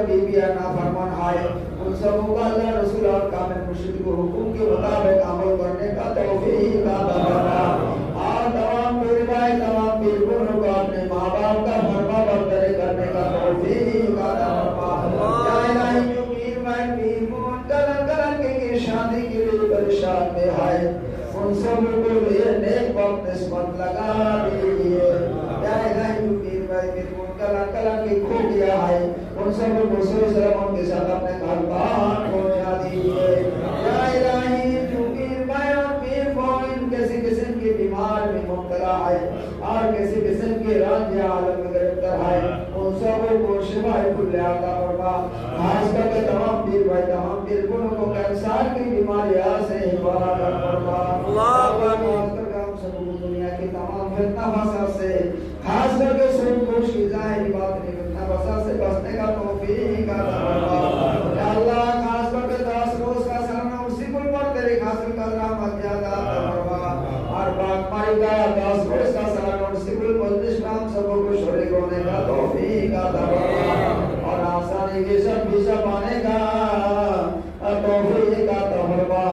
बीबियां नाफरमान आए उन सबों को अल्लाह रसूल और कामिल मुर्शिद को हुक्म के मुताबिक अमल करने का तौफीक अता फरमा। और तमाम पीर भाई तमाम पीर बुजुर्गों को अपने माँ बाप का फरमा बरदारी करने का तौफीक अता फरमा। या इलाही जो पीर भाई पीर कलन के शादी के लिए परेशान में आए उन सबों को ये नेक वक्त निस्बत लगा दीजिए। या इलाही जो पीर भाई पीर कलन के खो गया है उन सबों को सही सलामत के साथ अपने घर बाहर पहुंचा दीजिए। या इलाही जो पीर भाई और पीर बहन किसी किस्म के बीमार में मुब्तला है और किसी किस्म के रंज आलम में गिरफ्तार है उन सबों को शिफाए कुल्ले अता फरमा। खास करके तमाम पीर भाई तमाम पीर बुजुर्गों को कैंसर की बीमारियां से हिफाजत फरमा। दुनिया की तमाम फितना फसाद से खास करके सूद कोश की ज़ाहिरी बातिनी फितना फसाद से बचने का तौफीक अता फरमा। या अल्लाह खास करके 10 रोज का सालाना उसी कुल पर तेरी खासिल का रहमत ज़्यादा अता फरमा। और बागमारी का 10 रोज का सालाना उसी कुल मजलिस नाम सबों को शरीक होने का तौफीक अता फरमा। और आसानी के सब भी सब आने का तौफीक